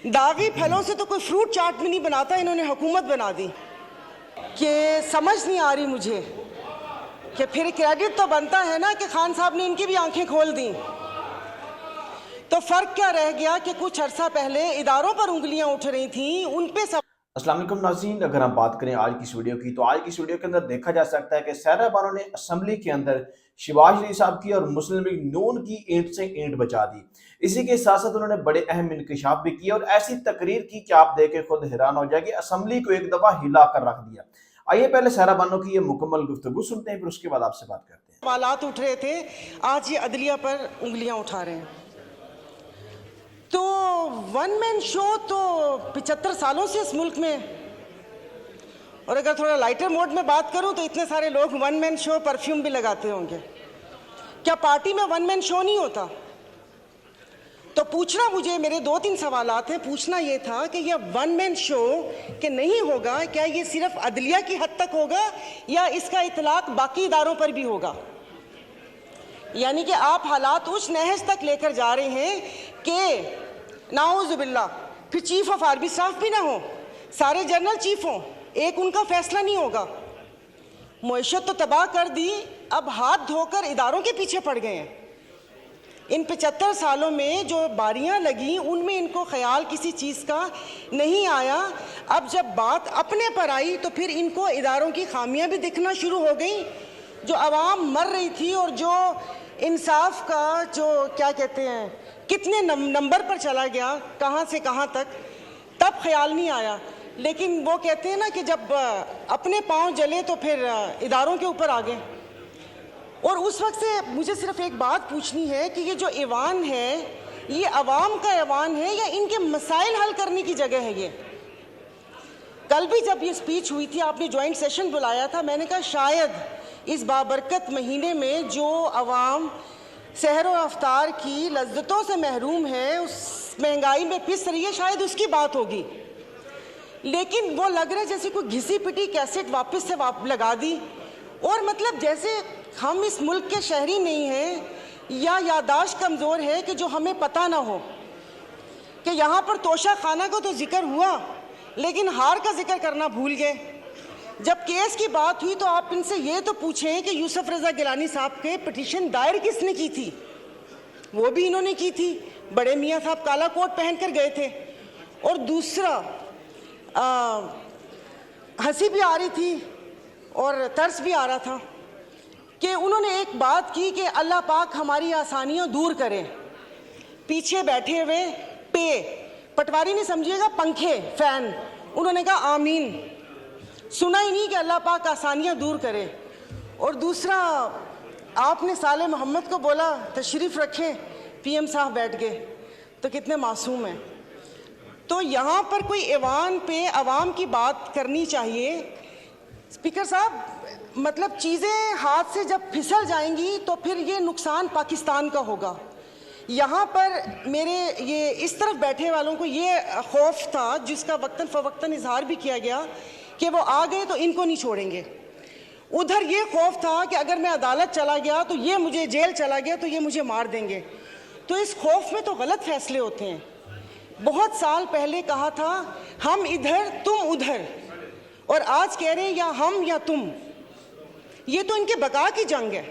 داغی پھلوں سے تو کوئی فروٹ چاٹ بھی نہیں بناتا، انہوں نے حکومت بنا دی کہ سمجھ نہیں آ رہی مجھے کہ پھر کریڈٹ تو بنتا ہے نا کہ خان صاحب نے ان کی بھی آنکھیں کھول دیں، تو فرق کیا رہ گیا کہ کچھ عرصہ پہلے اداروں پر انگلیاں اٹھ رہی تھیں، ان پہ سب۔ السلام علیکم ناظرین، اگر ہم بات کریں آج کی اس ویڈیو کی تو آج کی اس ویڈیو کے اندر دیکھا جا سکتا ہے کہ سہرا بانو نے اسمبلی کے اندر شہباز شریف صاحب کی اور مسلم لیگ نون کی اینٹ سے اینٹ بچا دی۔ اسی کے ساتھ ساتھ انہوں نے بڑے اہم انکشاف بھی کیے اور ایسی تقریر کی کہ آپ دیکھ کے خود حیران ہو جائے کہ اسمبلی کو ایک دفعہ ہلا کر رکھ دیا۔ آئیے پہلے سہرا بانو کی یہ مکمل گفتگو سنتے ہیں، پھر اس کے بعد آپ سے بات کرتے ہیں۔ سوالات اٹھ رہے تھے، آج یہ عدلیہ پر انگلیاں اٹھا رہے ہیں۔ تو ون مین شو تو 75 سالوں سے اس ملک میں، اور اگر تھوڑا لائٹر موڈ میں بات کروں تو اتنے سارے لوگ ون مین شو پرفیوم بھی لگاتے ہوں گے، کیا پارٹی میں ون مین شو نہیں ہوتا؟ تو پوچھنا مجھے میرے 2-3 سوالات ہیں، پوچھنا یہ تھا کہ یہ ون مین شو کہ نہیں ہوگا، کیا یہ صرف عدلیہ کی حد تک ہوگا یا اس کا اطلاق باقی اداروں پر بھی ہوگا؟ یعنی کہ آپ حالات اس نہج تک لے کر جا رہے ہیں کہ نعوذ باللہ پھر چیف آف آرمی اسٹاف بھی نہ ہو، سارے جنرل چیف ہوں، ایک ان کا فیصلہ نہیں ہوگا۔ معیشت تو تباہ کر دی، اب ہاتھ دھو کر اداروں کے پیچھے پڑ گئے ہیں۔ ان 75 سالوں میں جو باریاں لگیں ان میں ان کو خیال کسی چیز کا نہیں آیا، اب جب بات اپنے پر آئی تو پھر ان کو اداروں کی خامیاں بھی دکھنا شروع ہو گئیں، جو عوام مر رہی تھی اور جو انصاف کا جو کیا کہتے ہیں کتنے نمبر پر چلا گیا، کہاں سے کہاں تک، تب خیال نہیں آیا۔ لیکن وہ کہتے ہیں نا کہ جب اپنے پاؤں جلے تو پھر اداروں کے اوپر آ گئے۔ اور اس وقت سے مجھے صرف ایک بات پوچھنی ہے کہ یہ جو ایوان ہے یہ عوام کا ایوان ہے یا ان کے مسائل حل کرنے کی جگہ ہے؟ یہ کل بھی جب یہ سپیچ ہوئی تھی، آپ نے جوائنٹ سیشن بلایا تھا، میں نے کہا شاید اس بابرکت مہینے میں جو عوام سحر و افطار کی لذتوں سے محروم ہے، اس مہنگائی میں پس رہی ہے، شاید اس کی بات ہوگی، لیکن وہ لگ رہا ہے جیسے کوئی گھسی پٹی کیسٹ واپس سے لگا دی، اور مطلب جیسے ہم اس ملک کے شہری نہیں ہیں یا یادداشت کمزور ہے کہ جو ہمیں پتہ نہ ہو کہ یہاں پر توشہ خانہ کو تو ذکر ہوا لیکن ہار کا ذکر کرنا بھول گئے۔ جب کیس کی بات ہوئی تو آپ ان سے یہ تو پوچھیں کہ یوسف رضا گیلانی صاحب کے پٹیشن دائر کس نے کی تھی؟ وہ بھی انہوں نے کی تھی، بڑے میاں صاحب کالا کوٹ پہن کر گئے تھے۔ اور دوسرا ہنسی بھی آ رہی تھی اور ترس بھی آ رہا تھا کہ انہوں نے ایک بات کی کہ اللہ پاک ہماری آسانیاں دور کرے، پیچھے بیٹھے ہوئے پٹواری نہیں سمجھیے گا، پنکھے فین، انہوں نے کہا آمین، سنا ہی نہیں کہ اللہ پاک آسانیاں دور کرے۔ اور دوسرا آپ نے صالح محمد کو بولا تشریف رکھیں، پی ایم صاحب بیٹھ گئے، تو کتنے معصوم ہیں۔ تو یہاں پر کوئی ایوان پہ عوام کی بات کرنی چاہیے۔ اسپیکر صاحب مطلب چیزیں ہاتھ سے جب پھسل جائیں گی تو پھر یہ نقصان پاکستان کا ہوگا۔ یہاں پر میرے یہ اس طرف بیٹھے والوں کو یہ خوف تھا، جس کا وقتاً فوقتاً اظہار بھی کیا گیا کہ وہ آ گئے تو ان کو نہیں چھوڑیں گے۔ ادھر یہ خوف تھا کہ اگر میں عدالت چلا گیا تو یہ مجھے جیل چلا گیا تو یہ مجھے مار دیں گے۔ تو اس خوف میں تو غلط فیصلے ہوتے ہیں۔ بہت سال پہلے کہا تھا ہم ادھر تم ادھر، اور آج کہہ رہے ہیں یا ہم یا تم، یہ تو ان کے بقا کی جنگ ہے۔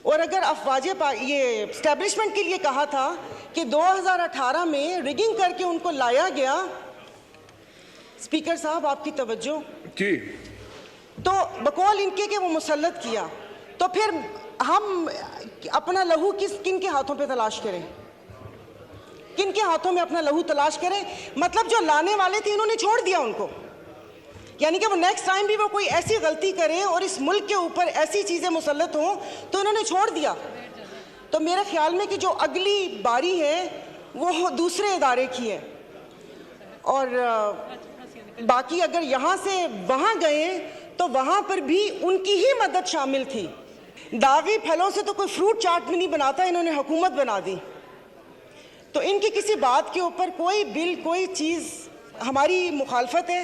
اور اگر افواج یہ اسٹیبلشمنٹ کے لیے کہا تھا کہ 2018 میں ریگنگ کر کے ان کو لایا گیا، اسپیکر صاحب آپ کی توجہ جی، تو بقول ان کے کہ وہ مسلط کیا، تو پھر ہم اپنا لہو کن کے ہاتھوں پہ تلاش کریں؟ کن کے ہاتھوں میں اپنا لہو تلاش کریں؟ مطلب جو لانے والے تھے انہوں نے چھوڑ دیا ان کو، یعنی کہ وہ نیکسٹ ٹائم بھی وہ کوئی ایسی غلطی کریں اور اس ملک کے اوپر ایسی چیزیں مسلط ہوں تو انہوں نے چھوڑ دیا۔ تو میرے خیال میں کہ جو اگلی باری ہے وہ دوسرے ادارے کی ہے، اور باقی اگر یہاں سے وہاں گئے تو وہاں پر بھی ان کی ہی مدد شامل تھی۔ داغی پھلوں سے تو کوئی فروٹ چاٹ بھی نہیں بناتا، انہوں نے حکومت بنا دی۔ تو ان کی کسی بات کے اوپر کوئی بل کوئی چیز ہماری مخالفت ہے،